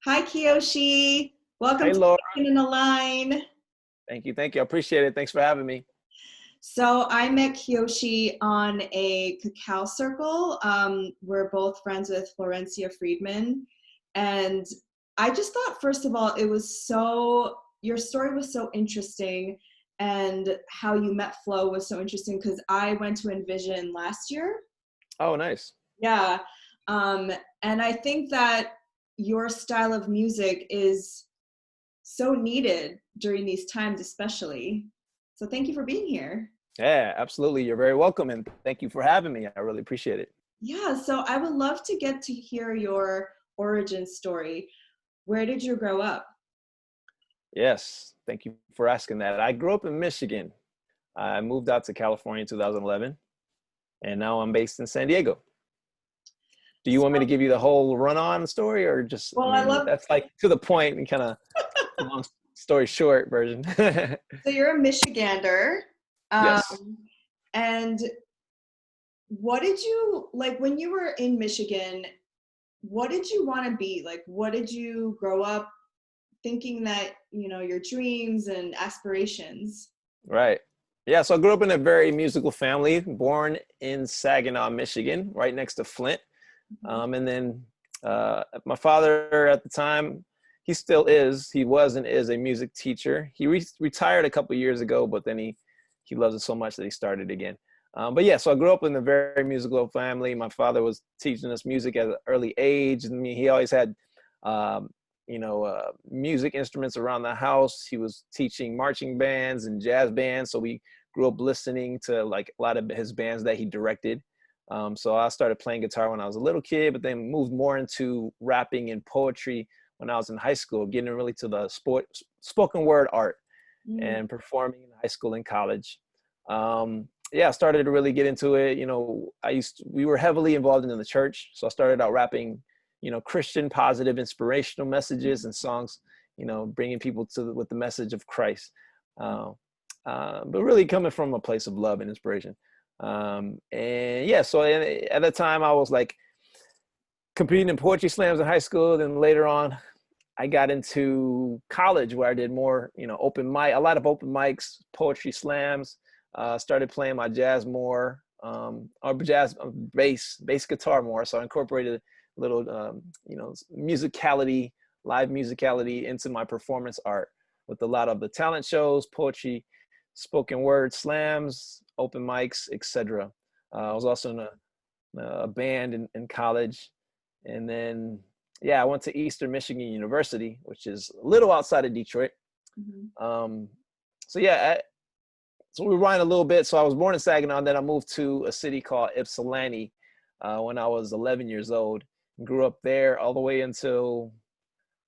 Hi, Kiyoshi. Welcome Hey, to Laura. Second in the Line. Thank you. Thank you. I appreciate it. Thanks for having me. So I met Kiyoshi on a cacao circle. We're both friends with Florencia Friedman. And I just thought, first of all, your story was so interesting, and how you met Flo was so interesting because I went to Envision last year. Oh, nice. Yeah. Um, and I think that your style of music is so needed during these times, especially. So thank you for being here. Yeah, absolutely. You're very welcome. And thank you for having me. I really appreciate it. Yeah, so I would love to get to hear your origin story. Where did you grow up? Yes. Thank you for asking that. I grew up in Michigan. I moved out to California in 2011, and now I'm based in San Diego. Do you want me to So, give you the whole run-on story or just, I well, I mean, love, that's like to the point and kind of long story short version. so you're a Michigander. Um, Yes. and what did you, like when you were in Michigan, what did you want to be? Like, what did you grow up thinking that, your dreams and aspirations? Right. Yeah, so I grew up in a very musical family, born in Saginaw, Michigan, right next to Flint. And then my father at the time, he was and is a music teacher. He retired a couple years ago, but then he loves it so much that he started again. But yeah, so I grew up in a very musical family. My father was teaching us music at an early age. I mean, he always had, um, music instruments around the house. He was teaching marching bands and jazz bands. So we grew up listening to like a lot of his bands that he directed. So I started playing guitar when I was a little kid, but then moved more into rapping and poetry when I was in high school, getting really to the spoken word art Mm. and performing in high school and college. Yeah, I started to really get into it. We were heavily involved in the church. So I started out rapping, Christian, positive, inspirational messages and songs, bringing people with the message of Christ. Uh, but really coming from a place of love and inspiration. And yeah, so at the time I was like competing in poetry slams in high school. Then later on, I got into college where I did more, a lot of open mics, poetry slams. Started playing my jazz more, or jazz bass guitar more. So I incorporated a little, musicality, live musicality into my performance art with a lot of the talent shows, poetry, spoken word slams, open mics, etc. I was also in a band in college, and then yeah, I went to Eastern Michigan University, which is a little outside of Detroit. Mhm. Um, so yeah, so we rewind a little bit. So I was born in Saginaw, and then I moved to a city called Ypsilanti when I was 11 years old. Grew up there all the way until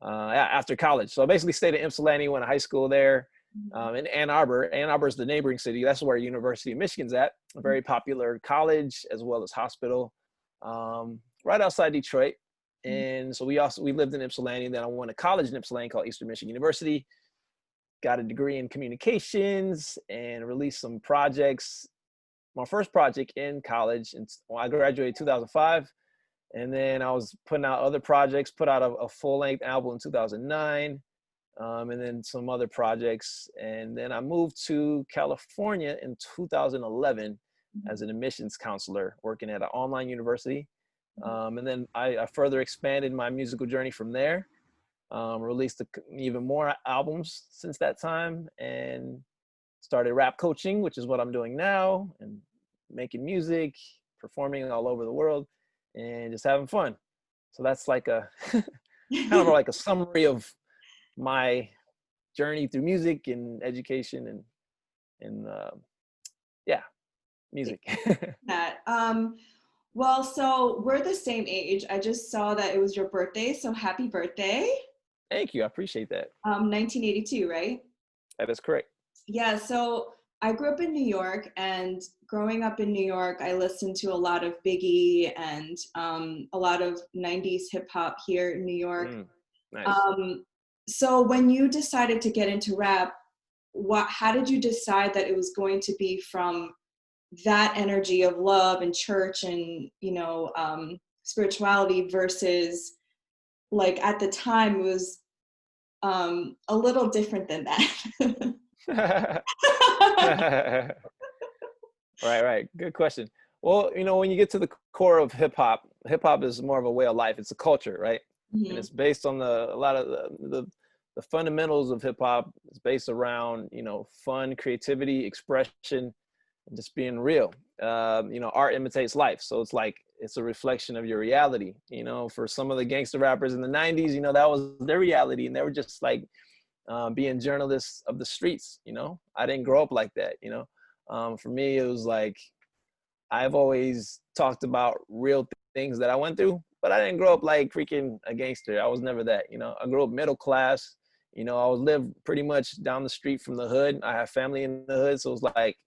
after college. So I basically stayed in Ypsilanti, went to high school there. In Ann Arbor. Ann Arbor is the neighboring city. That's where University of Michigan's at. A very popular college as well as hospital, right outside Detroit. And so we lived in Ypsilanti. And then I went to college in Ypsilanti called Eastern Michigan University. Got a degree in communications and released some projects. My first project in college, and I graduated 2005. And then I was putting out other projects, put out a full-length album in 2009, and then some other projects. And then I moved to California in 2011 as an admissions counselor, working at an online university. And then I further expanded my musical journey from there, released even more albums since that time, and started rap coaching, which is what I'm doing now, and making music, performing all over the world, and just having fun. So that's like a kind of like a summary of my journey through music and education and yeah, music. That. Well, so we're the same age. I just saw that it was your birthday, so happy birthday. Thank you. I appreciate that. 1982, right? That is correct. Yeah, so I grew up in New York, and growing up in New York, I listened to a lot of Biggie and a lot of 90s hip hop here in New York. Mm, nice. Um, so when you decided to get into rap, how did you decide that it was going to be from that energy of love and church and spirituality versus like at the time, it was a little different than that. Right, right. Good question. Well, when you get to the core of hip hop is more of a way of life. It's a culture, right? And Mhm. it's based on a lot of the fundamentals of hip hop. It's based around, fun, creativity, expression, and just being real. Art imitates life. So it's like, it's a reflection of your reality. For some of the gangster rappers in the 90s, that was their reality. And they were just like, being journalists of the streets. I didn't grow up like that. For me, it was like, I've always talked about real things that I went through, but I didn't grow up like freaking a gangster. I was never that. I grew up middle class. I was lived pretty much down the street from the hood. I have family in the hood, so it's like,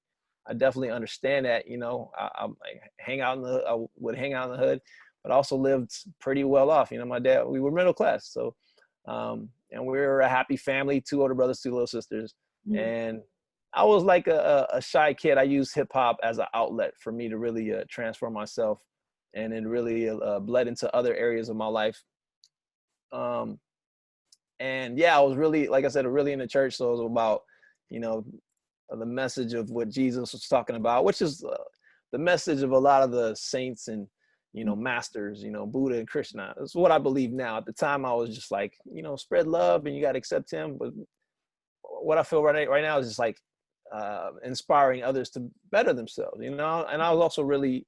I definitely understand that. I like I would hang out in the hood, but I also lived pretty well off. My dad, we were middle class, so and we were a happy family, 2 older brothers, 2 little sisters, Mhm. and I was like a shy kid. I used hip hop as an outlet for me to really transform myself, and it really bled into other areas of my life. Um, and yeah, I was really, like I said, really in the church. So it was about, you know, the message of what Jesus was talking about, which is the message of a lot of the saints and, masters, Buddha and Krishna. That's what I believe now. At the time, I was just like, spread love and you got to accept him. But what I feel right now is just like inspiring others to better themselves, And I was also really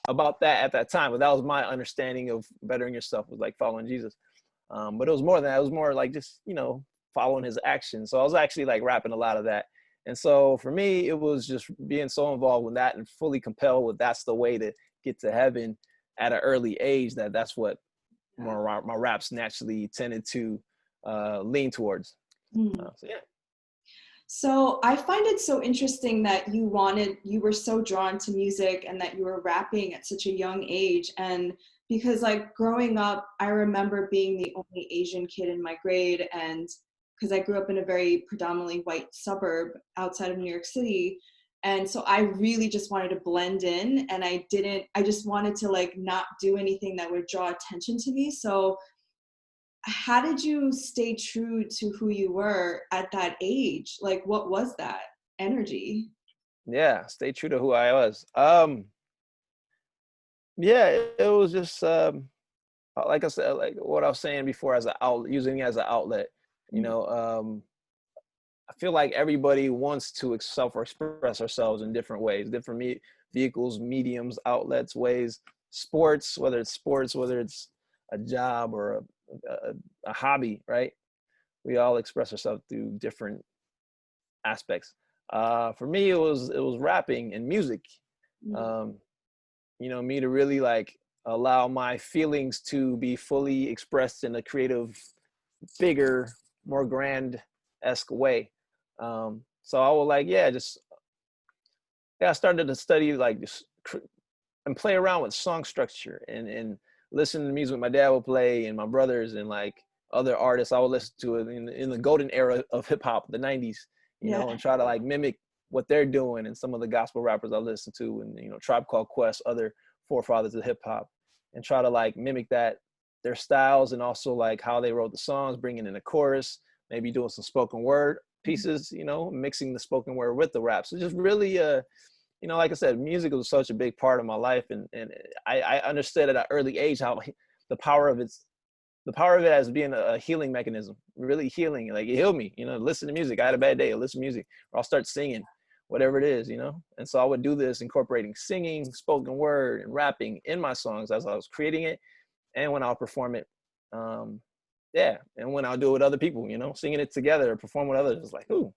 about that at that time, but that was my understanding of bettering yourself, was like following Jesus. But it was more than that. It was more like just, following his actions. So I was actually like rapping a lot of that. And so for me, it was just being so involved with that and fully compelled with that's the way to get to heaven at an early age, that's what my raps naturally tended to lean towards. Mhm. So yeah. So I find it so interesting that you were so drawn to music and that you were rapping at such a young age. And because like growing up, I remember being the only Asian kid in my grade, and because I grew up in a very predominantly white suburb outside of New York City. And so I really just wanted to blend in, and I just wanted to like not do anything that would draw attention to me. So how did you stay true to who you were at that age? Like, what was that energy? Yeah, stay true to who I was. Yeah, it was just like I said, like what I was saying before, as an out, using it as an outlet. You Mhm. know, I feel like everybody wants to self express ourselves in different ways, different vehicles, mediums, outlets, ways. Sports, whether it's a job or a hobby, right? We all express ourselves through different aspects. For me, it was rapping and music. Mhm. Um, me to really like allow my feelings to be fully expressed in a creative, bigger, more grand-esque way. So I will like, yeah, just yeah, I started to study like just and play around with song structure and listen to music my dad would play and my brothers and like other artists I would listen to it in the golden era of hip hop, the 90s, Yeah. and try to like mimic what they're doing and some of the gospel rappers I listen to and Tribe Called Quest, other forefathers of hip hop, and try to like mimic that their styles and also like how they wrote the songs, bringing in a chorus, maybe doing some spoken word pieces, mixing the spoken word with the rap. So just really like I said, music was such a big part of my life, and I understood at an early age how the power of it as being a healing mechanism, really healing. Like it healed me, listen to music. I had a bad day, I listen to music, or I'll start singing, whatever it is, And so I would do this, incorporating singing, spoken word, and rapping in my songs as I was creating it, and when I'll perform it, yeah, and when I'll do it with other people, singing it together, or perform with others, it's like, ooh,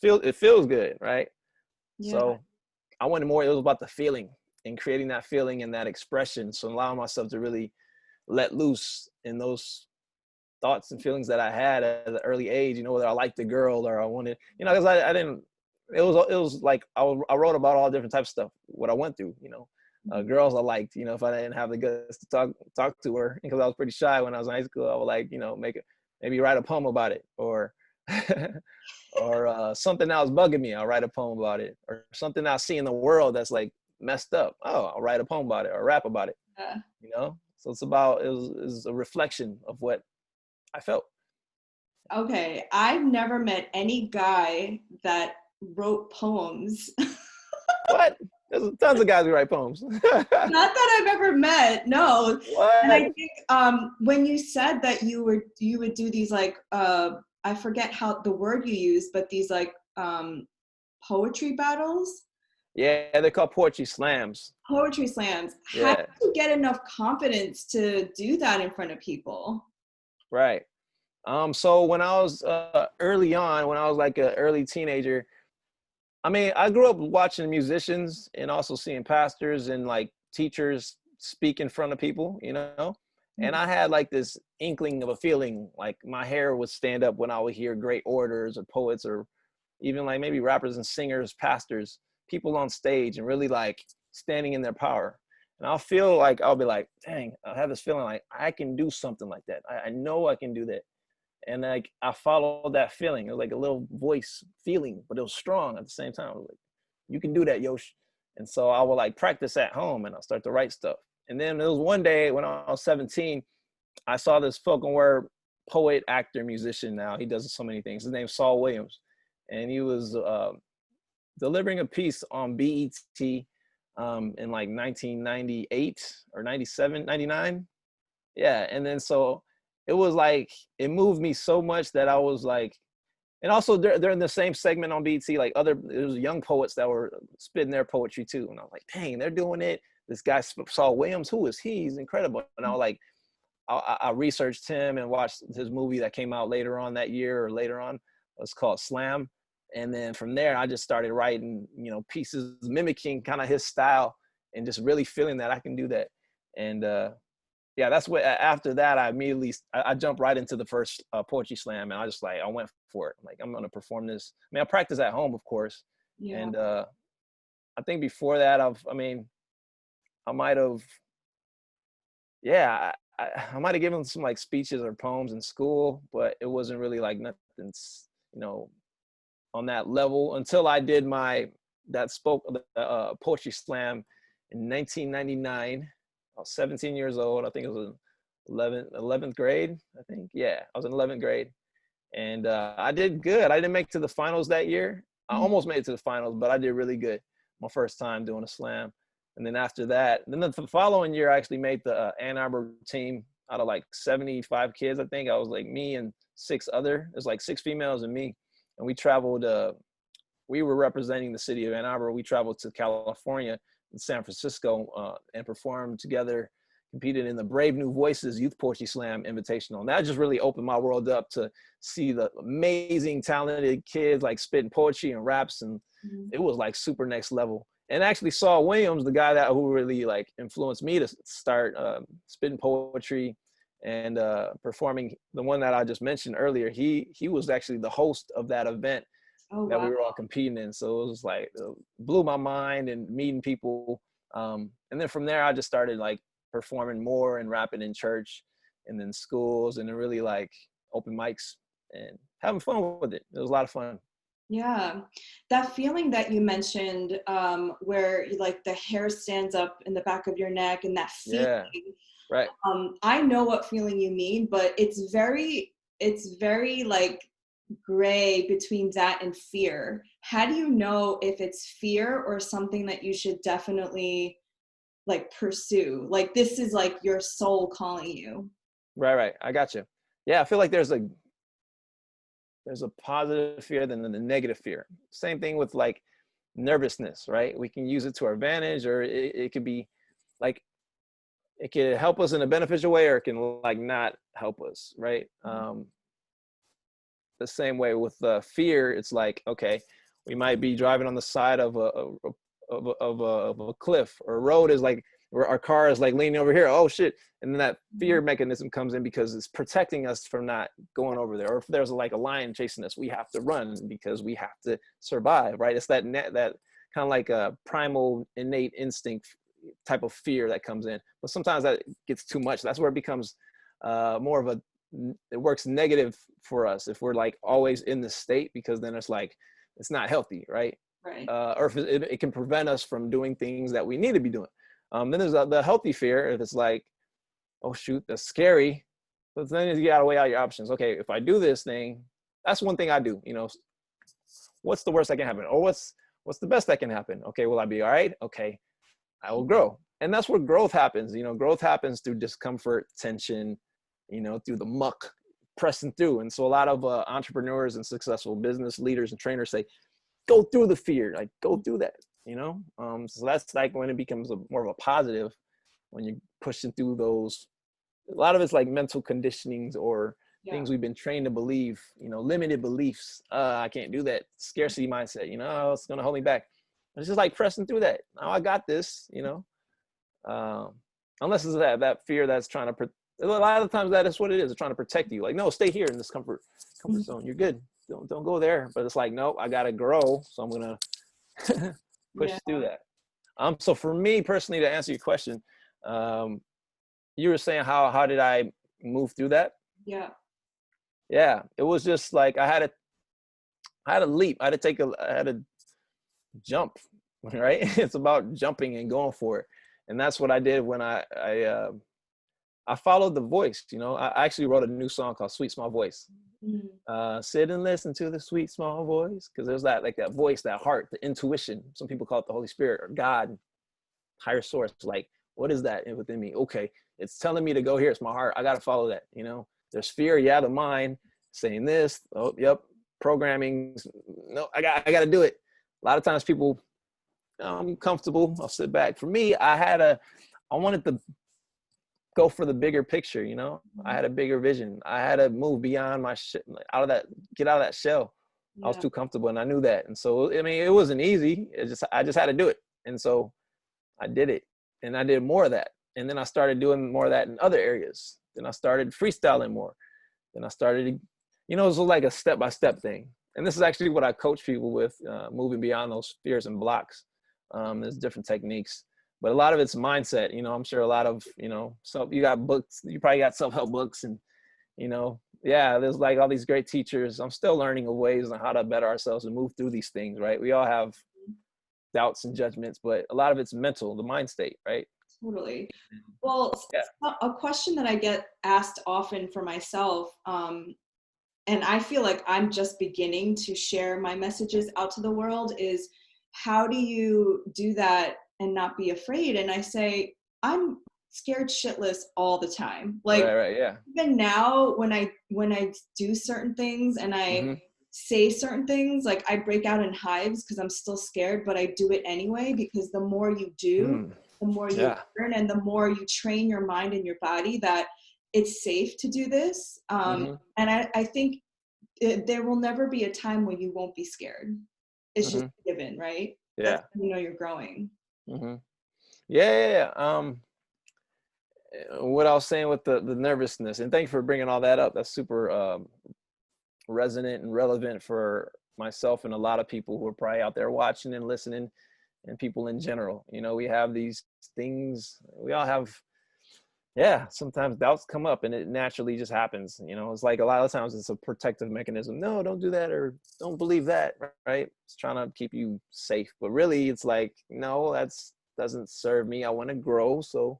it feels good, right? Yeah. So I wanted more. It was about the feeling and creating that feeling and that expression. So allowing myself to really let loose in those thoughts and feelings that I had at an early age. Whether I liked the girl or I wanted, because I didn't. It was like I wrote about all different types of stuff, what I went through. Mhm. Girls I liked. If I didn't have the guts to talk to her because I was pretty shy when I was in high school, I would like maybe write a poem about it or. or something that was bugging me, I'll write a poem about it. Or something I see in the world that's like messed up. Oh, I'll write a poem about it or rap about it. Yeah. So it's about, it was a reflection of what I felt. Okay, I've never met any guy that wrote poems. What? There's tons of guys who write poems. Not that I've ever met, no. And I What? think when you said that you would do these like I forget how the word you used, but these like poetry battles, Yeah, they're called poetry slams. poetry slams. How do Yeah, you get enough confidence to do that in front of people? right. So when I was early on, when I was like an early teenager, I mean, I grew up watching musicians and also seeing pastors and like teachers speak in front of people, you know? And Mm. I had like this inkling of a feeling like my hair would stand up when I would hear great orators or poets or even like maybe rappers and singers, pastors, people on stage and really like standing in their power. And I'll feel like, I'll be like, dang, I have this feeling like I can do something like that. I know I can do that. And like I followed that feeling. It was like a little voice feeling, but it was strong at the same time. I was like, you can do that, Yosh. And so I would like practice at home and I'll start to write stuff. And then there was one day when I was 17, I saw this spoken word poet, actor, musician now. He does so many things. His name's Saul Williams. And he was delivering a piece on BET in like 1998 or 97, 99. Yeah. And then so it was like, it moved me so much that I was like, and also they're in the same segment on BT, like there was young poets that were spitting their poetry too. And I was like, dang, they're doing it. This guy, Saul Williams, who is he? He's incredible. And I was like, I researched him and watched his movie that came out later on that year or later on. It's called Slam. And then from there, I just started writing, you know, pieces mimicking kind of his style and just really feeling that I can do that. And yeah, that's what, after that, I immediately, I jumped right into the first poetry slam and I just like, I went for it. I'm like, I'm going to perform this. I mean, I practice at home, of course. Yeah. And I think before that, I mean, I might have, yeah, I might have given some like speeches or poems in school, but it wasn't really like nothing, you know, on that level until I did that poetry slam in 1999. I was 17 years old. I think it was 11th grade. I think, yeah, I was in 11th grade, and I did good. I didn't make it to the finals that year. I almost made it to the finals, but I did really good. My first time doing a slam. And then after that, then the following year, I actually made the Ann Arbor team out of like 75 kids. I think I was like me and there's like 6 females and me. And we traveled, we were representing the city of Ann Arbor. We traveled to California and San Francisco and performed together, competed in the Brave New Voices Youth Poetry Slam Invitational. And that just really opened my world up to see the amazing, talented kids like spitting poetry and raps. And it was like super next level. And actually Saul Williams, the guy who really like influenced me to start spitting poetry and performing, the one that I just mentioned earlier, he was actually the host of that event Oh that wow. we were all competing in. So it was like, blew my mind and meeting people. And then from there, I just started like performing more and rapping in church and in schools and then really like open mics and having fun with it. It was a lot of fun. Yeah, that feeling that you mentioned, where like the hair stands up in the back of your neck, and that feeling, Yeah, right. I know what feeling you mean, but it's very like gray between that and fear. How do you know if it's fear or something that you should definitely like pursue? Like this is like your soul calling you. Right. I got you. Yeah, I feel like there's a positive fear than the negative fear. Same thing with like nervousness, right? We can use it to our advantage, or it could be like, it can help us in a beneficial way, or it can like not help us, right? The same way with fear, it's like, okay, we might be driving on the side of a cliff, or a road is like, where our car is like leaning over here, oh shit. And then that fear mechanism comes in because it's protecting us from not going over there. Or if there's like a lion chasing us, we have to run because we have to survive, right? It's that kind of like a primal innate instinct type of fear that comes in. But sometimes that gets too much. That's where it becomes more of it works negative for us if we're like always in the state, because then it's like, it's not healthy, right? Right. Or if it can prevent us from doing things that we need to be doing. Then there's the healthy fear. If it's like, oh shoot, that's scary. But then you gotta weigh out your options. Okay, if I do this thing, that's one thing I do. What's the worst that can happen? Or what's the best that can happen? Okay, will I be all right? Okay, I will grow. And that's where growth happens. Growth happens through discomfort, tension, through the muck, pressing through. And so a lot of entrepreneurs and successful business leaders and trainers say, go through the fear, like go through that. So that's like when it becomes more of a positive, when you're pushing through those. A lot of it's like mental conditionings or Yeah. things we've been trained to believe, limited beliefs. I can't do that. Scarcity mindset, it's going to hold me back. It's just like pressing through that. Now I got this, unless it's that fear that's trying to, a lot of the times that is what it is. It's trying to protect you. Like, no, stay here in this comfort zone. You're good. Don't go there. But it's like, nope, I got to grow. So I'm going to push Yeah. through that. So for me personally, to answer your question, you were saying how did I move through that? Yeah. Yeah, it was just like I had a leap. I had to jump, right? It's about jumping and going for it, and that's what I did when I followed the voice. I actually wrote a new song called "Sweet Small Voice." Sit and listen to the sweet small voice, because there's that voice, that heart, the intuition. Some people call it the Holy Spirit or God, higher source. Like, what is that within me? Okay, it's telling me to go here. It's my heart. I got to follow that. There's fear. Yeah, the mind saying this. Oh, yep. Programming. No, I got to do it. A lot of times people, I'm comfortable. I'll sit back. For me, I wanted to go for the bigger picture. I had a bigger vision. I had to move beyond my get out of that shell. Yeah. I was too comfortable, and I knew that. And so, I mean, it wasn't easy. I just had to do it. And so I did it, and I did more of that. And then I started doing more of that in other areas. Then I started freestyling more. Then I started, it was like a step-by-step thing. And this is actually what I coach people with, moving beyond those fears and blocks. There's different techniques, but a lot of it's mindset. I'm sure a lot of, you got books, you probably got self-help books, and, yeah, there's like all these great teachers. I'm still learning of ways on how to better ourselves and move through these things, right? We all have doubts and judgments, but a lot of it's mental, the mind state, right? Totally. Well, Yeah. a question that I get asked often for myself, and I feel like I'm just beginning to share my messages out to the world, is how do you do that and not be afraid? And I say, I'm scared shitless all the time. Like, Right. Yeah. even now when I do certain things and I say certain things, like I break out in hives because I'm still scared, but I do it anyway, because the more you do, the more you learn, and the more you train your mind and your body that it's safe to do this. And I think there will never be a time when you won't be scared. It's just given, right? Yeah. That's when you're growing. Yeah. What I was saying with the nervousness, and thank you for bringing all that up. That's super resonant and relevant for myself and a lot of people who are probably out there watching and listening, and people in general. We have these things, we all have, sometimes doubts come up, and it naturally just happens. It's like a lot of times it's a protective mechanism. No, don't do that, or don't believe that, right? It's trying to keep you safe. But really it's like, no, that's doesn't serve me. I want to grow. So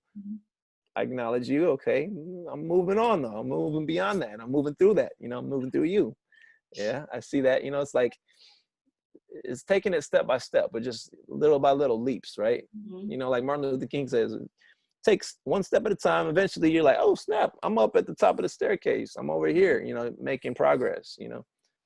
I acknowledge you. Okay, I'm moving on though. I'm moving beyond that. I'm moving through that. I'm moving through you. Yeah, I see that. It's like, it's taking it step by step, but just little by little leaps, right? Like Martin Luther King says, it takes one step at a time. Eventually you're like, oh snap, I'm up at the top of the staircase. I'm over here, making progress,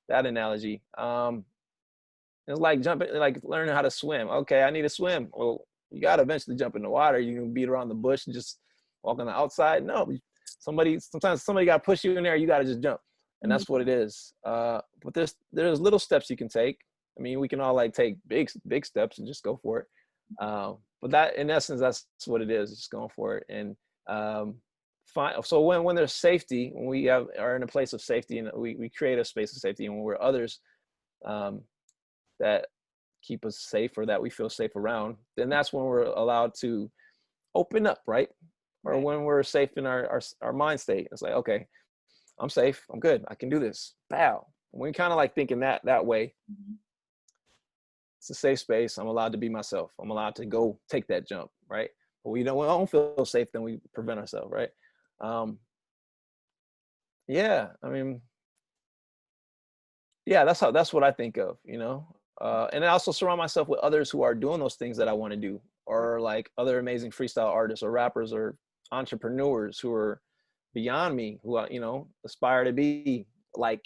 that analogy. It's like jumping, like learning how to swim. Okay, I need to swim. Well, you got to eventually jump in the water. You can beat around the bush and just walk on the outside. No, sometimes somebody got to push you in there. You got to just jump. And that's what it is. But there's little steps you can take. I mean, we can all like take big steps and just go for it. But that, in essence, that's what it is. Just going for it. And so when there's safety, when we are in a place of safety, and we create a space of safety, and when we're others that keep us safe, or that we feel safe around, then that's when we're allowed to open up, right? Or when we're safe in our mind state. It's like, okay, I'm safe. I'm good. I can do this. Bow. When we kind of like thinking that way, it's a safe space. I'm allowed to be myself. I'm allowed to go take that jump, right? But we don't feel safe, then we prevent ourselves, right? Um, yeah, I mean, yeah, that's what I think of, you know. And I also surround myself with others who are doing those things that I want to do, Right. or like other amazing freestyle artists or rappers or entrepreneurs who are beyond me, who you know, aspire to be like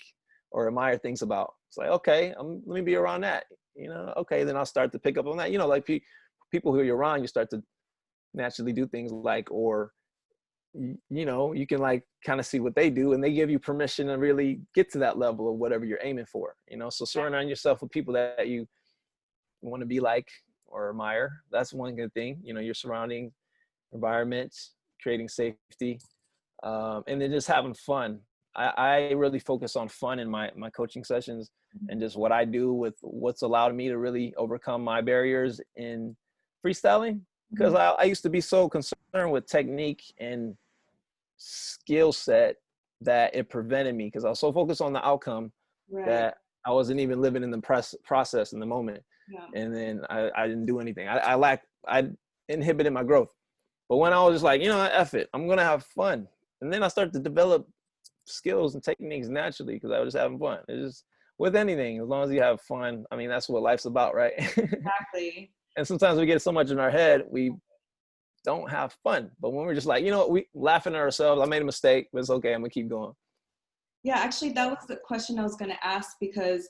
or admire things about. It's like, okay, let me be around that. You know, okay, then I'll start to pick up on that. You know, like people who you're around, you start to naturally do things like, or you know, you can like kind of see what they do and they give you permission to really get to that level of whatever you're aiming for, you know. So surrounding yourself with people that you want to be like or admire, that's one good thing. You know, your surrounding environment, creating safety, and then just having fun. I really focus on fun in my coaching sessions, and just what I do with what's allowed me to really overcome my barriers in freestyling, because Mhm. I used to be so concerned with technique and skill set that it prevented me, because I was so focused on the outcome Right. that I wasn't even living in the process in the moment. Yeah. And then I didn't do anything. I inhibited my growth. But when I was just like, you know, F it, I'm going to have fun. And then I started to develop skills and techniques naturally because I was just having fun. It's just with anything, as long as you have fun. I mean, that's what life's about, right? Exactly. And sometimes we get so much in our head, we don't have fun. But when we're just like, you know what, we laughing at ourselves, I made a mistake, but it's okay, I'm gonna keep going. Yeah, actually, that was the question I was going to ask because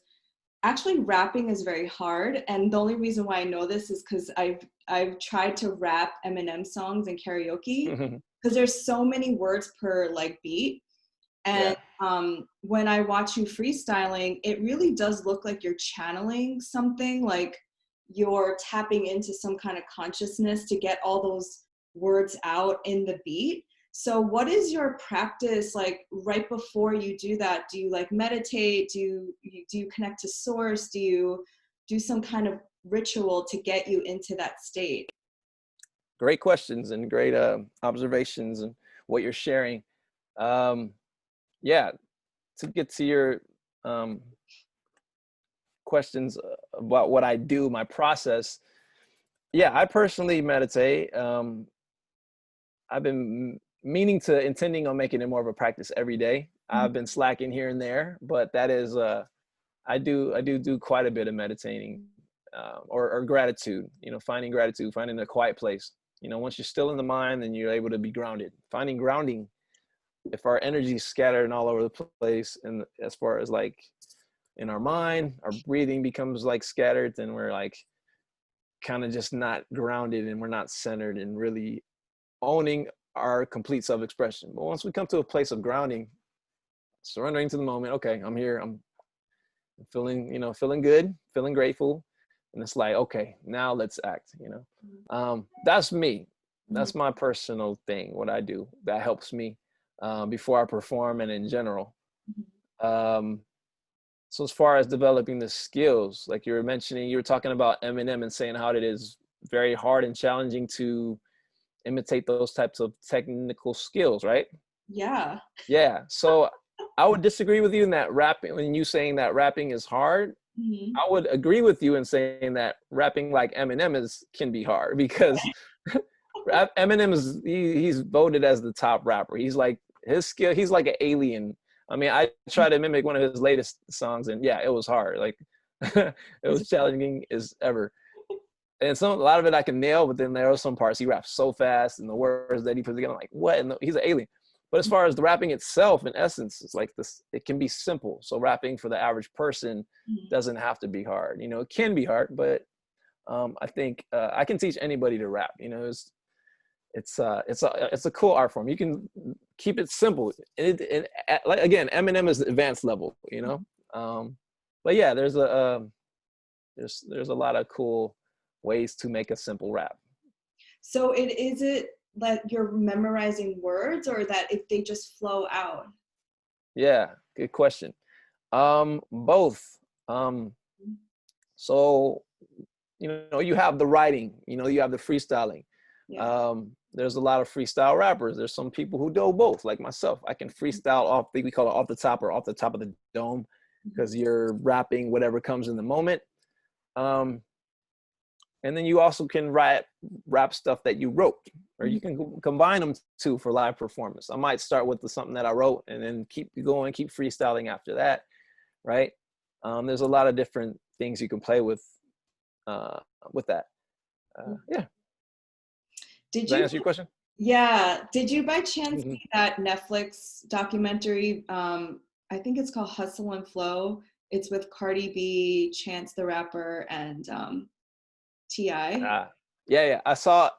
actually rapping is very hard, and the only reason why I know this is because I've tried to rap Eminem songs in karaoke because there's so many words per like beat. And Yeah, when I watch you freestyling, it really does look like you're channeling something, like you're tapping into some kind of consciousness to get all those words out in the beat. So, what is your practice like right before you do that? Do you like meditate? Do you connect to source? Do you do some kind of ritual to get you into that state? great questions and great observations and what you're sharing. Um, yeah, to get to your um, questions about what I do, my process. Yeah, I personally meditate. I've been meaning to intending on making it more of a practice every day. Mhm. I've been slacking here and there, but that is I do quite a bit of meditating, or gratitude. You know, finding gratitude, finding a quiet place. You know, once you're still in the mind, then you're able to be grounded. Finding grounding. If our energy is scattered and all over the place, and as far as like in our mind, our breathing becomes like scattered, then we're like kind of just not grounded and we're not centered and really owning our complete self-expression. But once we come to a place of grounding, surrendering to the moment, okay, I'm here, I'm feeling, you know, feeling good, feeling grateful. And it's like, okay, now let's act, you know. That's me. Mhm. That's my personal thing, what I do. That helps me before I perform and in general. Mhm. Um, so as far as developing the skills, like you were mentioning, you were talking about Eminem and saying how it is very hard and challenging to imitate those types of technical skills, right? Yeah. Yeah. So I would disagree with you in that rapping, when you saying that rapping is hard. Mhm. I would agree with you in saying that rapping like Eminem is can be hard because Eminem is he's voted as the top rapper. He's like his skill. He's like an alien. I mean, I tried to mimic one of his latest songs, and yeah, it was hard. Like it was challenging as ever. And a lot of it I can nail, but then there are some parts he raps so fast, and the words that he puts together, I'm like, what? And he's an alien. But as far as the rapping itself, in essence, it's like this. It can be simple. So rapping for the average person Mhm. doesn't have to be hard. You know, it can be hard, but I think I can teach anybody to rap. You know, it's a cool art form. You can keep it simple. Like again, Eminem is advanced level. You know, but yeah, there's a lot of cool ways to make a simple rap. So it is it that you're memorizing words or that if they just flow out? Yeah, good question. Both. So you know, you have the writing, you know, you have the freestyling. Yeah. There's a lot of freestyle rappers. There's some people who do both, like myself. I can freestyle off we call it off the top or off the top of the dome Mhm. because you're rapping whatever comes in the moment. Um, And then you also can rap stuff that you wrote, or you can combine them too for live performance. I might start with something that I wrote and then keep going, keep freestyling after that, right? There's a lot of different things you can play with that. Yeah. Did Does that you? answer your question? Yeah. Did you by chance Mm-hmm. see that Netflix documentary? I think it's called Hustle and Flow. It's with Cardi B, Chance the Rapper, and T.I. Yeah, yeah. I saw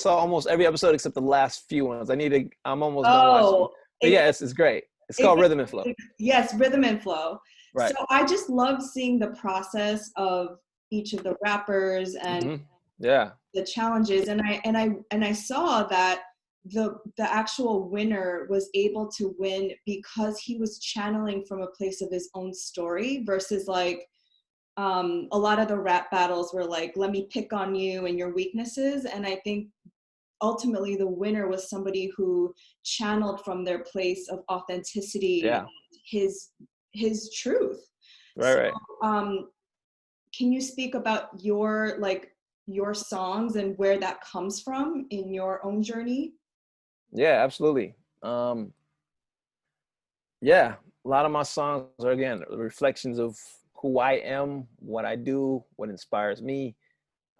almost every episode except the last few ones. I'm almost done watching. Oh, But it yeah, it's great. It's it called gets Rhythm and Flow. really, yes, Rhythm and Flow. So Right. I just love seeing the process of each of the rappers and Mm-hmm. Yeah. the challenges, and I saw that the actual winner was able to win because he was channeling from a place of his own story versus like a lot of the rap battles were like, let me pick on you and your weaknesses. And I think ultimately the winner was somebody who channeled from their place of authenticity, Yeah. his truth. Right, So right. can you speak about your songs and where that comes from in your own journey? Yeah, absolutely. Um, yeah, a lot of my songs are again reflections of who I am, what I do, what inspires me,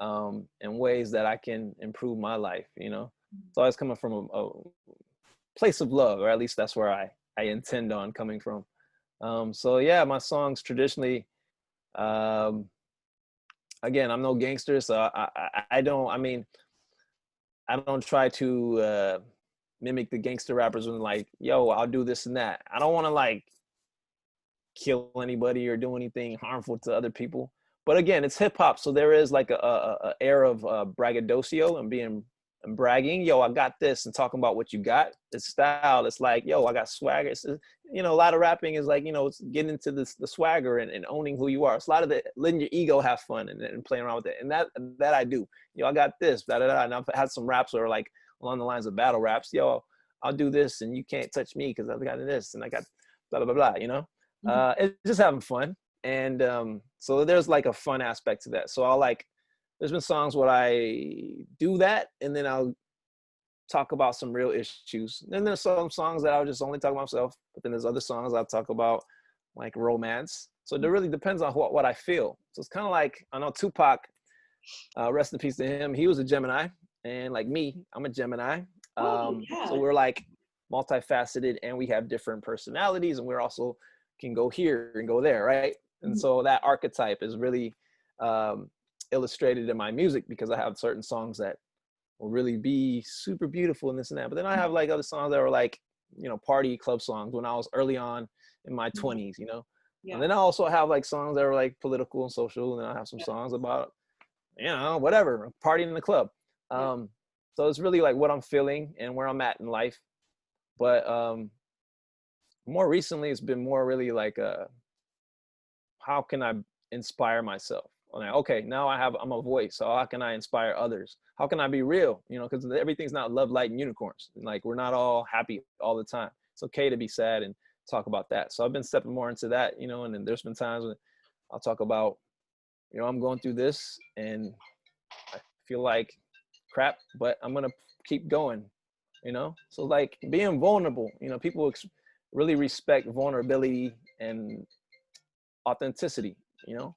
and ways that I can improve my life. It's always coming from a place of love, or at least that's where I intend on coming from. So yeah, my songs traditionally, um, again, I'm no gangster, so I don't. I mean, I don't try to mimic the gangster rappers when like, yo, I'll do this and that. I don't want to like kill anybody or do anything harmful to other people. But again, it's hip hop, so there is like a air of braggadocio and being and bragging. Yo, I got this, and talking about what you got. It's style. It's like, yo, I got swagger. A lot of rapping is like, it's getting into the swagger and owning who you are. It's a lot of the letting your ego have fun and playing around with it, and that I do. Yo, I got this, da da da. And I've had some raps that are like along the lines of battle raps. Yo, I'll do this, and you can't touch me because I've got this, and I got blah blah blah blah. Mhm. It's just having fun. And so there's like a fun aspect to that. So there's been songs where I do that and then I'll talk about some real issues. Then there's some songs that I'll just only talk about myself, but then there's other songs I'll talk about like romance. So it really depends on what I feel. So it's kind of like, I know Tupac, rest in peace to him. He was a Gemini, and like me, I'm a Gemini. Oh So yeah. we're like multifaceted and we have different personalities, and we're also can go here and go there, right? And Mhm. so that archetype is really um, illustrated in my music because I have certain songs that will really be super beautiful and this and that. But then I have like other songs that were like, party club songs when I was early on in my Mhm. 20s. And Yeah. then I also have like songs that are like political and social, and then I have some Yeah. songs about, whatever, partying in the club. Yeah. Um, so it's really like what I'm feeling and where I'm at in life. But more recently, it's been more really like how can I inspire myself? Like, okay, now I'm a voice. So how can I inspire others? How can I be real? Because everything's not love, light, and unicorns. Like we're not all happy all the time. It's okay to be sad and talk about that. So I've been stepping more into that, and then there's been times when I'll talk about, I'm going through this and I feel like crap, but I'm gonna keep going. So like being vulnerable, people really respect vulnerability and authenticity, you know,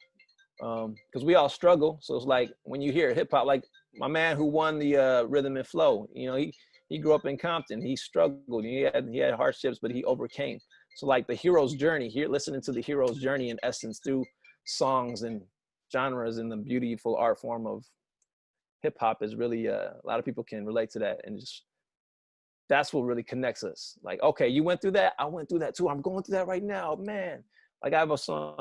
because we all struggle. So it's like when you hear hip hop, like my man who won the Rhythm and Flow, he grew up in Compton. He struggled. He had hardships, but he overcame. So like the hero's journey here, listening to the hero's journey in essence through songs and genres and the beautiful art form of hip hop is really a lot of people can relate to that, and just that's what really connects us. Like, okay, you went through that, I went through that too. I'm going through that right now, man. Like I have a song,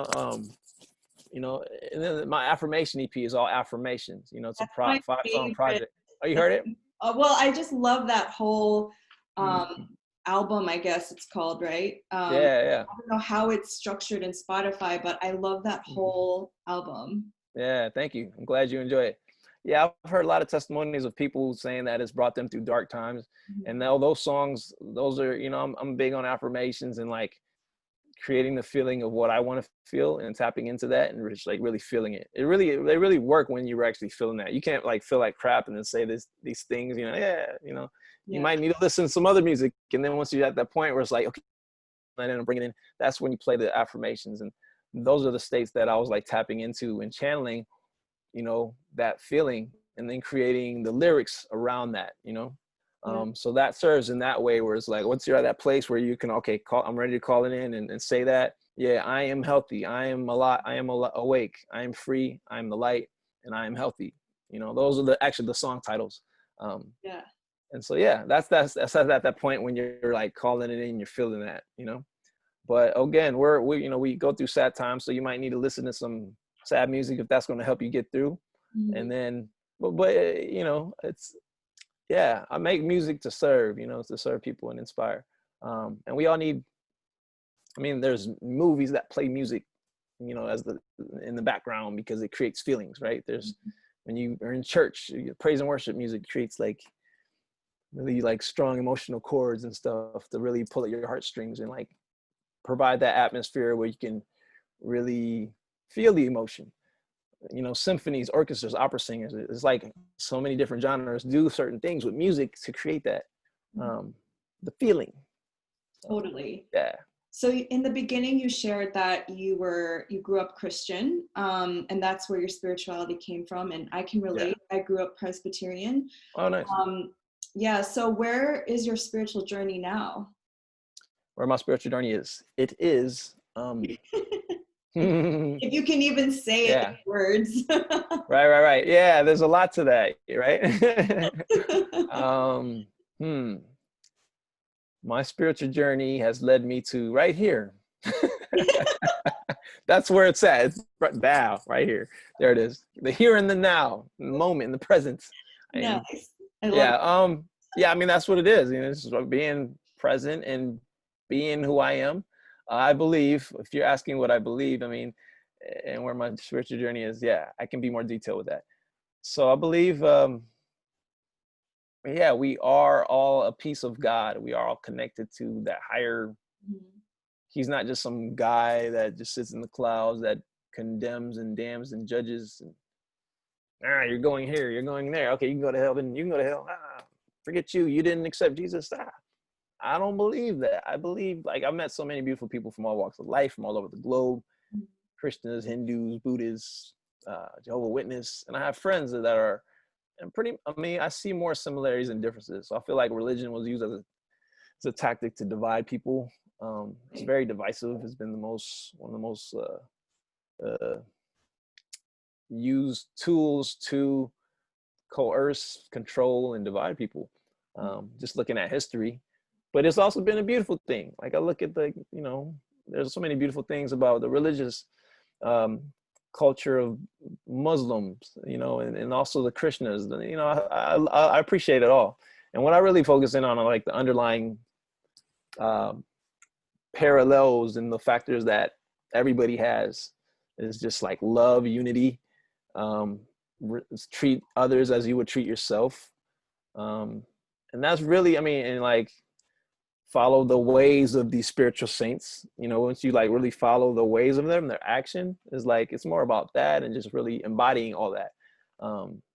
and then my affirmation EP is all affirmations. It's a That's my 5-song favorite. project. Oh, you It's, heard it? well, I just love that whole um, Mm. album, I guess it's called, right? Yeah, yeah. I don't know how it's structured in Spotify, but I love that Mhm. whole album. Yeah, thank you. I'm glad you enjoy it. Yeah, I've heard a lot of testimonies of people saying that it's brought them through dark times. Mhm. And now those songs, those are, I'm big on affirmations and like creating the feeling of what I want to feel and tapping into that and just like really feeling it. They really work when you're actually feeling that. You can't like feel like crap and then say these things, you know, you Yeah. might need to listen to some other music. And then once you're at that point where it's like, okay, and then bring it in, that's when you play the affirmations. And those are the states that I was like tapping into and channeling, that feeling, and then creating the lyrics around that, Yeah. so that serves in that way where it's like, once you're at that place where you can, okay, I'm ready to call it in and say that, yeah, I am healthy. I am awake. I am free. I am the light, and I am healthy. Those are actually the song titles. Yeah. And so, yeah, that's at that point when you're like calling it in, you're feeling that, but again, we go through sad times. So you might need to listen to some sad music if that's going to help you get through. Mhm. And then, but it's, yeah, I make music to serve, to serve people and inspire. And we all need, there's movies that play music, as in the background because it creates feelings, right? There's, when you are in church, praise and worship music creates like really like strong emotional chords and stuff to really pull at your heartstrings and like provide that atmosphere where you can really feel the emotion. Symphonies, orchestras, opera singers, it's like so many different genres do certain things with music to create that, the feeling. Totally. Yeah. So in the beginning, you shared that you grew up Christian, and that's where your spirituality came from. And I can Yeah. relate. I grew up Presbyterian. Oh, nice. Yeah. So where is your spiritual journey now? Where my spiritual journey is, it is, If you can even say it in yeah. words. Right. Yeah, there's a lot to that, right? um, hmm. My spiritual journey has led me to right here. That's where it's at. It's right now, right here. There it is. The here and the now, the moment, in the present. And Nice. I love yeah, it. yeah, that's what it is. It's just being present and being who I am. I believe, if you're asking what I believe, and where my spiritual journey is, yeah, I can be more detailed with that. So I believe, yeah, we are all a piece of God. We are all connected to that higher. Mhm. He's not just some guy that just sits in the clouds that condemns and damns and judges. And, you're going here, you're going there. Okay, you can go to hell, then you can go to hell. Forget you. You didn't accept Jesus. I don't believe that. I believe, like, I've met so many beautiful people from all walks of life, from all over the globe, Christians, Hindus, Buddhists, Jehovah's Witness, and I have friends that are, and I see more similarities than differences. So I feel like religion was used as a tactic to divide people. It's very divisive. It's been one of the most used tools to coerce, control, and divide people. Just looking at history, but it's also been a beautiful thing. Like I look at there's so many beautiful things about the religious culture of Muslims, and also the Krishnas. I appreciate it all. And what I really focus in on are like the underlying parallels and the factors that everybody has is just like love, unity, treat others as you would treat yourself. And that's really, and like follow the ways of these spiritual saints. Once you like really follow the ways of them, their action is like, it's more about that and just really embodying all that.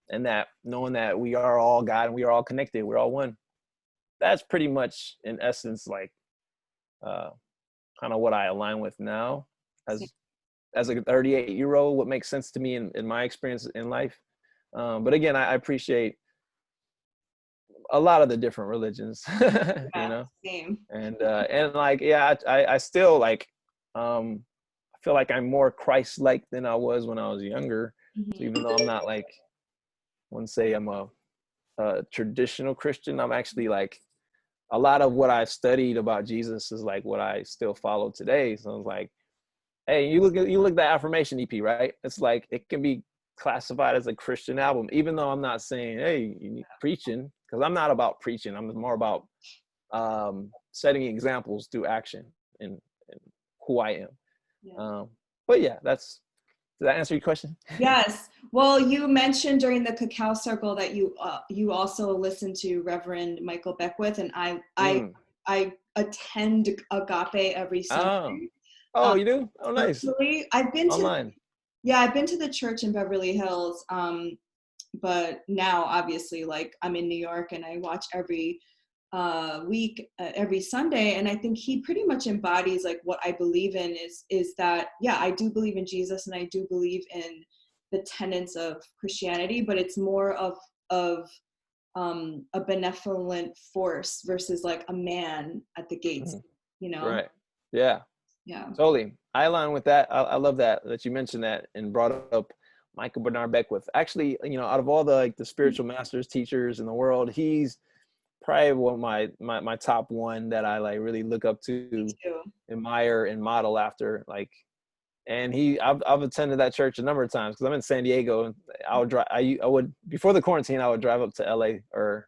And that knowing that we are all God and we are all connected, we're all one. That's pretty much in essence, like, kind of what I align with now as a 38-year-old, what makes sense to me in my experience in life. But again, I appreciate a lot of the different religions, Yeah, same. and like, yeah, I still like, I feel like I'm more Christ-like than I was when I was younger. So Mhm. even though I'm not like, I wouldn't say I'm a traditional Christian, I'm actually like, a lot of what I've studied about Jesus is like what I still follow today. So it's like, hey, you look at the affirmation EP, right? It's like it can be classified as a Christian album, even though I'm not saying, hey, you need preaching, because I'm not about preaching. I'm more about setting examples through action and who I am. Yeah. But yeah, does that answer your question? Yes. Well, you mentioned during the cacao circle that you also listen to Reverend Michael Beckwith, and I Mm. I attend Agape every Oh, Sunday. Oh, you do? Oh, nice. Virtually. I've been to Online. Yeah, I've been to the church in Beverly Hills, but now obviously, like, I'm in New York and I watch every week, every Sunday, and I think he pretty much embodies like what I believe in is that, yeah, I do believe in Jesus and I do believe in the tenets of Christianity, but it's more of a benevolent force versus like a man at the gates, Mhm. you know? Right. Yeah. Yeah. Totally. I align with that. I love that you mentioned that and brought up Michael Bernard Beckwith. Actually, out of all the like the spiritual masters, teachers in the world, he's probably one of my top one that I like really look up Me to, too. admire, and model after. Like, and I've attended that church a number of times because I'm in San Diego, and I would drive. I would before the quarantine, I would drive up to LA or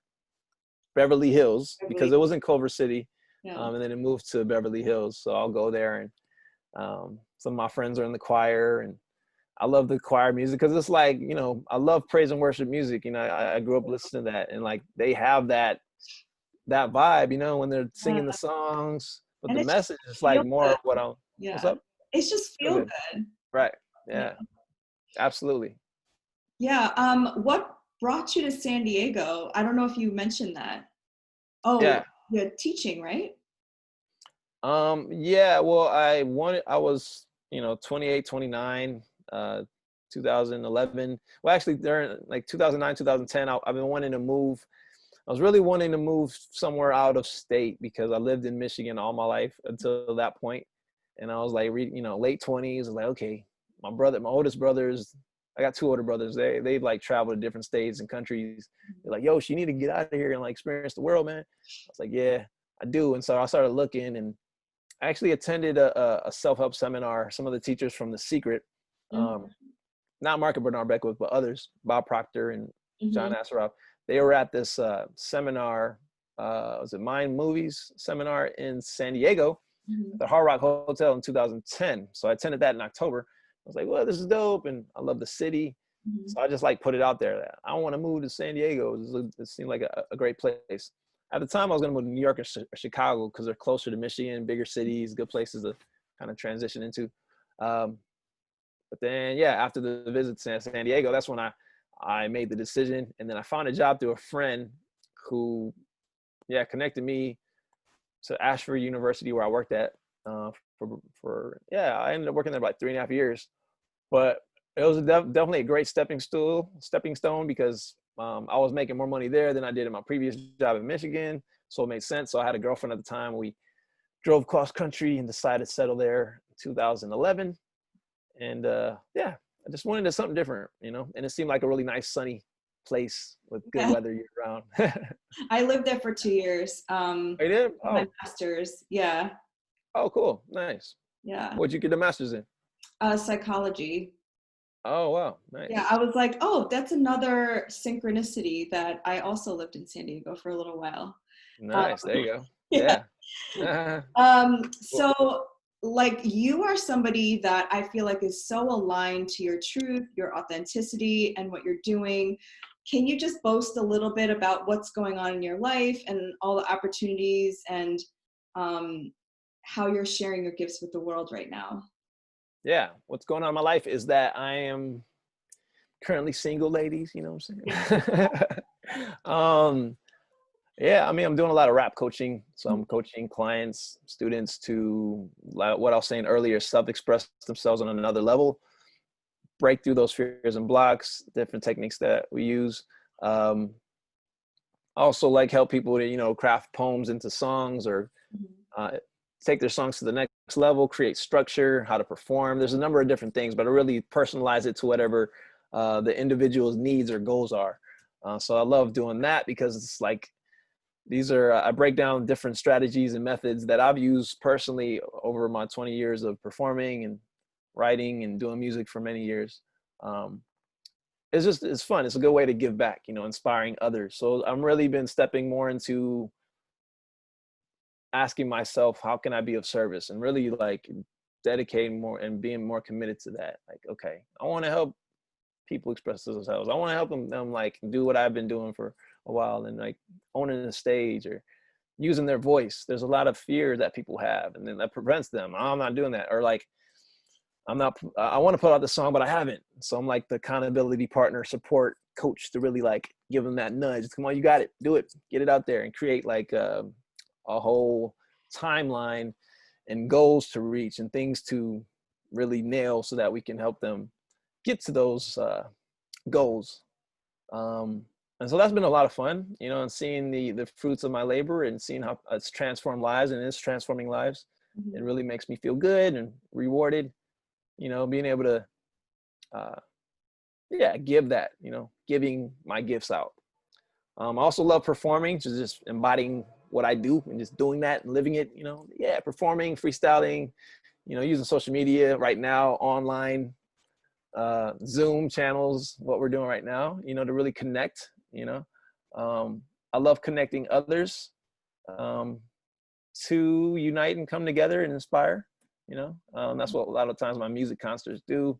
Beverly Hills I because believe, it was in Culver City, yeah. and then it moved to Beverly Hills. So I'll go there, and some of my friends are in the choir, and I love the choir music because it's like I love praise and worship music. I grew up listening to that, and like they have that vibe, when they're Yeah. singing the songs, but And the it's just message is like feel more good. of what I'm. What's Yeah. up? It's just Feel feel good, good. right? Yeah. Yeah, absolutely. Yeah. What brought you to San Diego? I don't know if you mentioned that. Oh, Yeah. yeah, teaching, right? Yeah, well, I was, 28, 29, 2011. Well, actually during like 2009, 2010, I've been wanting to move. I was really wanting to move somewhere out of state because I lived in Michigan all my life until that point. And I was like, late 20s. I was like, okay, my oldest brothers, I got two older brothers. They like travel to different states and countries. They're like, yo, you need to get out of here and like experience the world, man. I was like, yeah, I do. And so I started looking, and I actually attended a self-help seminar. Some of the teachers from The Secret, Mm-hmm. not Mark and Bernard Beckwith, but others, Bob Proctor and John Mm-hmm. Assaroff. They were at this seminar, was it Mind Movies seminar in San Diego at Mm-hmm. the Hard Rock Hotel in 2010. So I attended that in October. I was like, well, this is dope, and I love the city. So I just like put it out there that I want to move to San Diego. It seemed like a great place. At the time, I was going to move to New York or Chicago because they're closer to Michigan, bigger cities, good places to kind of transition into. Um, but then, yeah, after the visit to San Diego, that's when I made the decision. And then I found a job through a friend who, yeah, connected me to Ashford University where I worked at I ended up working there about 3.5 years. But it was definitely a great stepping stone because I was making more money there than I did in my previous job in Michigan. So it made sense. So I had a girlfriend at the time. We drove cross country and decided to settle there in 2011. And yeah, I just wanted to something different, and it seemed like a really nice sunny place with good Yeah. weather year round. I lived there for 2 years. Oh, you did? My Oh, master's. Yeah. oh, cool. Nice. Yeah. What'd you get a master's in? Psychology. Oh, wow. Yeah, I Nice. was like, oh, that's another synchronicity that I also lived in San Diego for a little while. Um, Nice. There you go. yeah. Yeah. Well, So like you are somebody that I feel like is so aligned to your truth, your authenticity, and what you're doing. Can you just boast a little bit about what's going on in your life and all the opportunities and um, how you're sharing your gifts with the world right now? yeah. What's going on in my life is that I am currently single, ladies. You know what I'm saying? Yeah, I mean, I'm doing a lot of rap coaching. So I'm coaching clients, students to, like what I was saying earlier, self-express themselves on another level, break through those fears and blocks, different techniques that we use. Um, Also like help people to, craft poems into songs or uh, take their songs to the next level, create structure, how to perform. There's a number of different things, but I really personalize it to whatever the individual's needs or goals are. So I love doing that because it's like, I break down different strategies and methods that I've used personally over my 20 years of performing and writing and doing music for many years. Um, it's fun. It's a good way to give back, inspiring others. So I'm really been stepping more into asking myself, how can I be of service, and really like dedicating more and being more committed to that. Like, okay, I want to help people express themselves. I want to help them like do what I've been doing for a while and like owning the stage or using their voice. There's a lot of fear that people have, and then that prevents them. I'm not doing that. Or like, I want to put out the song, but I haven't. So I'm like the accountability partner, support coach to really like give them that nudge. Come on, you got it. Do it. Get it out there and create like a whole timeline and goals to reach and things to really nail so that we can help them get to those goals. And so that's been a lot of fun, you know, and seeing the fruits of my labor and seeing how it's transformed lives and it's transforming lives. Mm-hmm. It really makes me feel good and rewarded, you know, being able to, give that, you know, giving my gifts out. I also love performing, just embodying what I do and just doing that and living it, you know, performing, freestyling, you know, using social media right now, online, Zoom channels, what we're doing right now, you know, to really connect, you know. I love connecting others to unite and come together and inspire, you know. That's what a lot of times my music concerts do.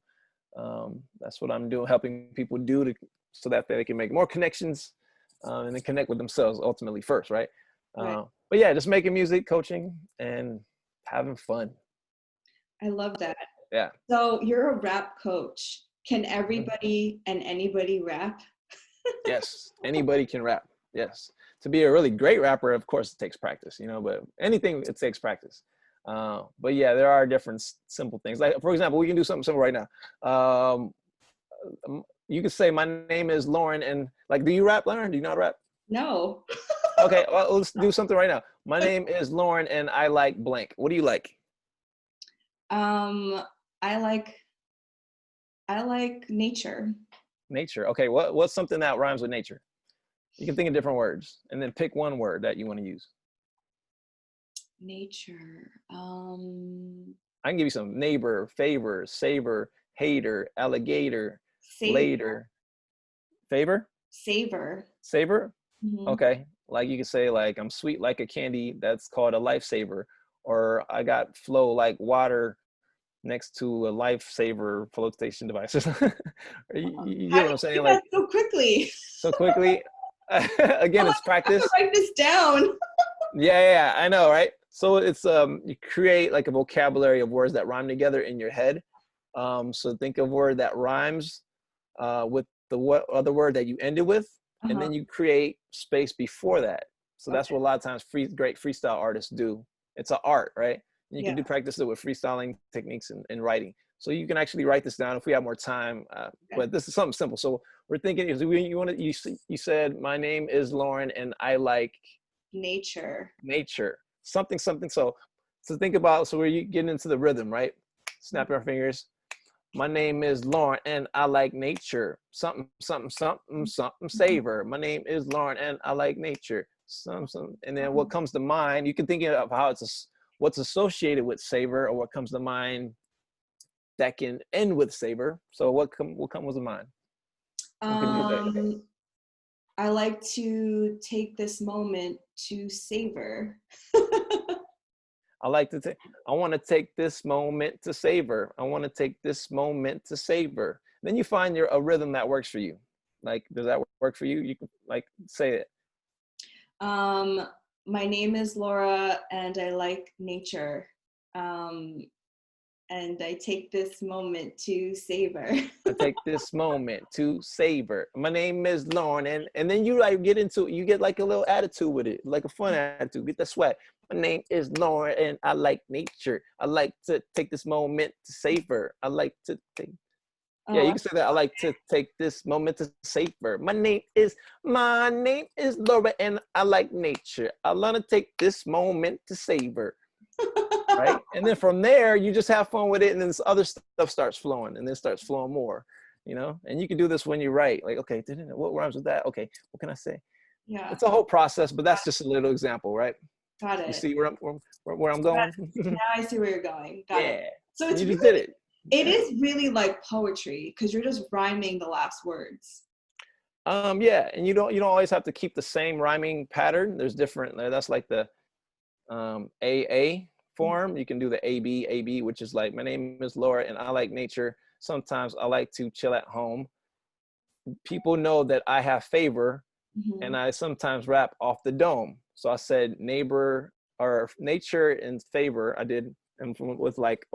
That's what I'm doing, helping people do so that they can make more connections and then connect with themselves ultimately first, right? Right. But yeah, just making music, coaching, and having fun. I love that. Yeah. So you're a rap coach. Can Mhm. everybody and anybody rap? Yes, anybody can rap. Yes. To be a really great rapper, of course, it takes practice, you know, but anything, it takes practice. But yeah, there are different simple things. Like, for example, we can do something simple right now. You could say, my name is Lauren, and like, do you rap, Lauren? Do you not rap? No. Okay, well, let's do something right now. My name is Lauren, and I like blank. What do you like? I like nature. Nature. Okay, what's something that rhymes with nature? You can think of different words, and then pick one word that you want to use. Nature. I can give you some: neighbor, favor, savor, hater, alligator, Savor. later. Favor? Savor. Savor? Mm-hmm. Okay. Like you could say, like, I'm sweet like a candy, that's called a lifesaver. Or I got flow like water next to a lifesaver flotation devices. You How get do what I'm you saying? do Like, that so quickly? so quickly. Again, I'm like, it's I have to practice. write this down. Yeah, I know, right? So it's you create like a vocabulary of words that rhyme together in your head. So think of word that rhymes with the what other word that you ended with, and Uh-huh. then you create space before that. So that's Okay. what a lot of times great freestyle artists do. It's an art, right? You Yeah. can practice it with freestyling techniques and writing. So you can actually write this down if we have more time. Okay. But this is something simple. So we're thinking, you said my name is Lauren and I like Nature. nature, something. So think about, so we're getting into the rhythm, right? Snapping our fingers. My name is Lauren and I like nature. Something, savor. My name is Lauren and I like nature. Some, and then what comes to mind, you can think of how what's associated with savor, or what comes to mind that can end with savor. So what comes to mind? What can you say? I like to take this moment to savor. I want to take this moment to savor. I want to take this moment to savor. Then you find a rhythm that works for you. Like, does that work for you? You can like say it. My name is Laura and I like nature. And I take this moment to savor. I take this moment to savor. My name is Lauren, and then you like get into it. You get like a little attitude with it, like a fun attitude. Get the sweat. My name is Lauren, and I like nature. I like to take this moment to savor. I like to take. Yeah, Oh, you can say that. I like to take this moment to savor. My name is Laura, and I like nature. I want to take this moment to savor. Right, and then from there you just have fun with it, and then this other stuff starts flowing, and then starts flowing more, you know. And you can do this when you write, like, okay, what rhymes with that? Okay, what can I say? yeah. It's a whole process, but that's just a little example, right? Got You it. see where I'm going? Now I see where you're going. Got it. Yeah, So and it's you just really, did it. it Yeah. is really like poetry because you're just rhyming the last words. Yeah, and you don't always have to keep the same rhyming pattern. There's different. That's like the AA form. You can do the AB, which is like, my name is Laura and I like nature. Sometimes I like to chill at home. People know that I have favor, Mm-hmm. and I sometimes rap off the dome. So I said neighbor or nature in favor. I did and with like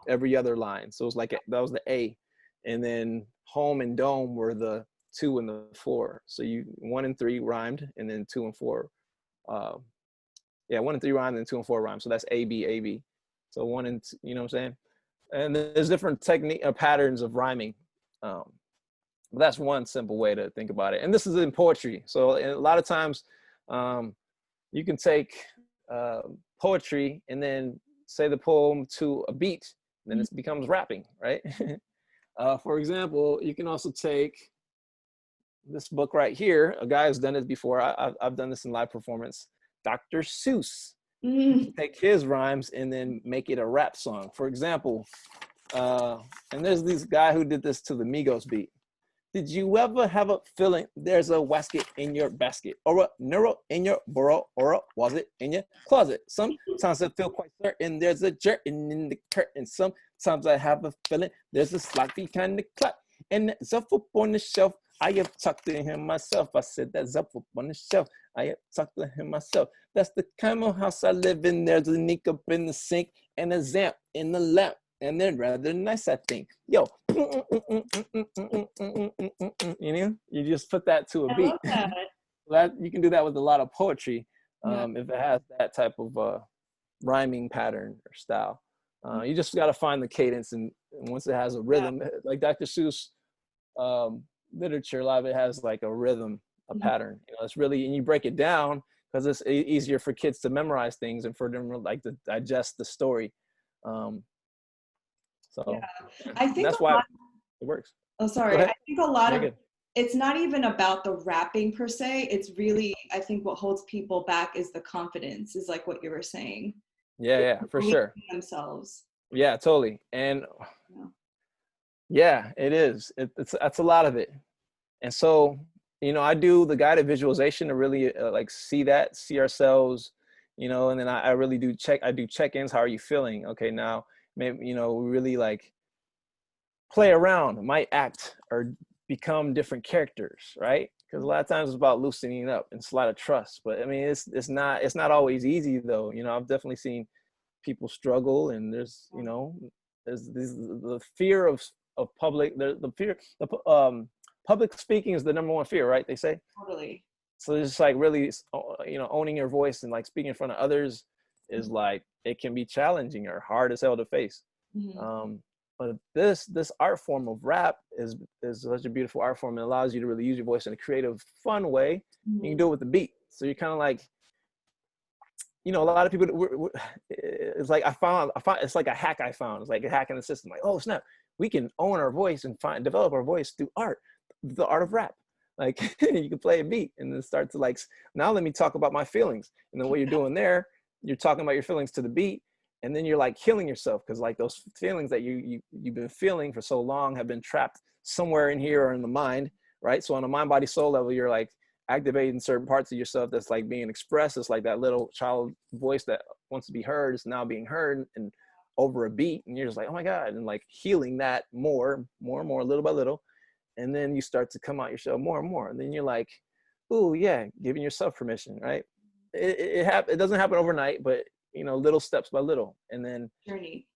every other line. So it was like that was the A, and then home and dome were the 2 and the 4. So 1 and 3 rhymed, and then 2 and 4. Uh, yeah, 1 and 3 rhymed, and 2 and 4 rhymed. So that's A B A B. So 1 and you know what I'm saying. And there's different technique patterns of rhyming. But that's one simple way to think about it. And this is in poetry. So a lot of times you can take poetry and then say the poem to a beat, then it becomes rapping, right? For example, you can also take this book right here. A guy has done it before. I've done this in live performance. Dr. Seuss. Take his rhymes and then make it a rap song. For example, and there's this guy who did this to the Migos beat. Did you ever have a feeling there's a wasket in your basket, or a neural in your burrow, or was it in your closet? Sometimes I feel quite certain there's a jerkin in the curtain. Sometimes I have a feeling there's a sloppy kind of clap, and it's up on the shelf. I have tucked to him myself. I said that's up on the shelf. I have tucked to him myself. That's the kind of house I live in. There's a nick up in the sink and a zamp in the lamp. And then rather nice, I think. Yo, you know, you just put that to a beat. I love that. You can do that with a lot of poetry, Yeah. if it has that type of rhyming pattern or style. You just got to find the cadence, and once it has a rhythm, like Dr. Seuss literature, a lot of it has like a rhythm, a pattern. You know, it's really, and you break it down because it's easier for kids to memorize things and for them like to digest the story. So I think that's why it works. oh, Go sorry. ahead. I think a lot You're of good. it's not even about the rapping per se. It's really, I think what holds people back is the confidence, is like what you were saying. Yeah, for Believing sure. in themselves. Yeah, totally. And Yeah. yeah, it is. That's a lot of it. And so, you know, I do the guided visualization to really like see ourselves, you know, and then I really do check-ins. How are you feeling? Okay, now maybe, you know, we really like play around, might act or become different characters, right? Because a lot of times it's about loosening up and it's a lot of trust. But I mean, it's not always easy though. You know, I've definitely seen people struggle, and there's, you know, there's the fear of public, the fear public speaking is the number one fear, right? They say. Totally. So it's just like really, you know, owning your voice and like speaking in front of others is like, it can be challenging or hard as hell to face. But this art form of rap is such a beautiful art form. It allows you to really use your voice in a creative, fun way. You can do it with the beat. So you're kind of like, you know, a lot of people, it's like I found it's like a hack I found. It's like a hack in the system. Like, oh snap, we can own our voice and develop our voice through art, the art of rap. Like you can play a beat and then start to like, now let me talk about my feelings. And then what you're doing there, you're talking about your feelings to the beat. And then you're like healing yourself, because like those feelings that you've been feeling for so long have been trapped somewhere in here or in the mind, right? So on a mind, body, soul level, you're like activating certain parts of yourself that's like being expressed. It's like that little child voice that wants to be heard is now being heard and over a beat, and you're just like, oh my God, and like healing that more and more, little by little. And then you start to come out yourself more and more, and then you're like, oh yeah, giving yourself permission, right? It doesn't happen overnight, but you know, little steps by little. And then Journey.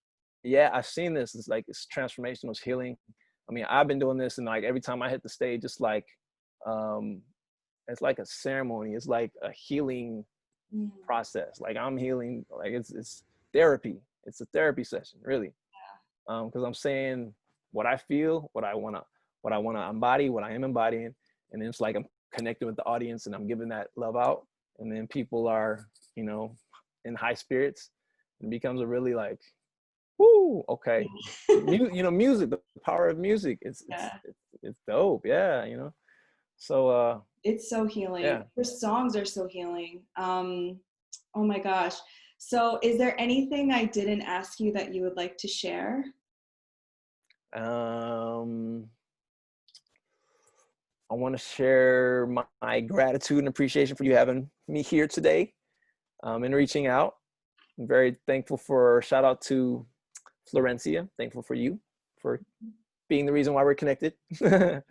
yeah, I've seen this. It's like, it's transformational, it's healing. I mean, I've been doing this, and like every time I hit the stage, it's like it's like a ceremony. It's like a healing process. Like I'm healing, like it's therapy. It's a therapy session, really. Because I'm saying what I feel, what I wanna embody, what I am embodying, and then it's like I'm connecting with the audience and I'm giving that love out, and then people are, you know, in high spirits. It becomes a really like, whoo, okay. You know, music, the power of music. It's dope. Yeah, you know. So It's so healing. yeah. Your songs are so healing. Oh my gosh. So is there anything I didn't ask you that you would like to share? I want to share my gratitude and appreciation for you having me here today, and reaching out. I'm very thankful for, shout out to Florencia. Thankful for you for being the reason why we're connected. Yeah.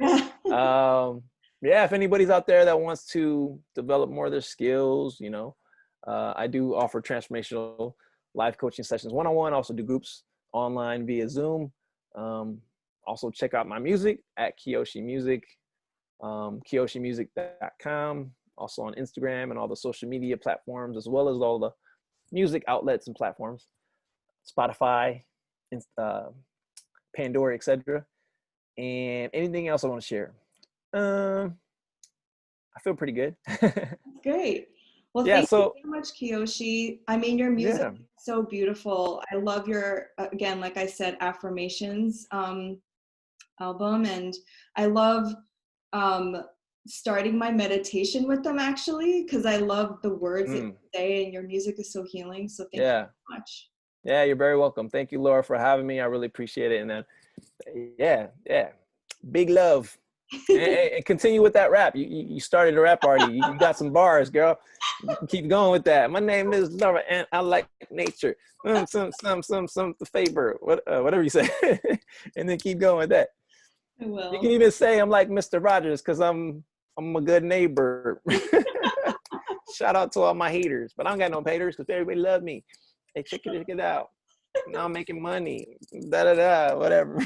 yeah, if anybody's out there that wants to develop more of their skills, I do offer transformational life coaching sessions one-on-one. Also do groups online via Zoom. Um, Also check out my music at Kiyoshi Music, KiyoshiMusic.com. Also on Instagram and all the social media platforms, as well as all the music outlets and platforms, Spotify, uh, Pandora, etc. And anything else I want to share? I feel pretty good. Great. Well, Yeah. thank you So so much, Kiyoshi. I mean, your music yeah. is so beautiful. I love your, again, like I said, affirmations album, and I love um, starting my meditation with them actually, because I love the words that you Mm, say, and your music is so healing. So thank you yeah. so much. Yeah. You're very welcome. Thank you, Laura, for having me. I really appreciate it. And then, yeah, yeah. Big love. And continue with that rap. You started a rap already. You got some bars, girl. You can keep going with that. My name is Laura, and I like nature. Some favor, whatever you say, and then keep going with that. I You can will. even say I'm like Mr. Rogers because I'm a good neighbor. Shout out to all my haters, but I don't got no haters because everybody love me. Hey, check it out. Now I'm making money. Da da da. Whatever.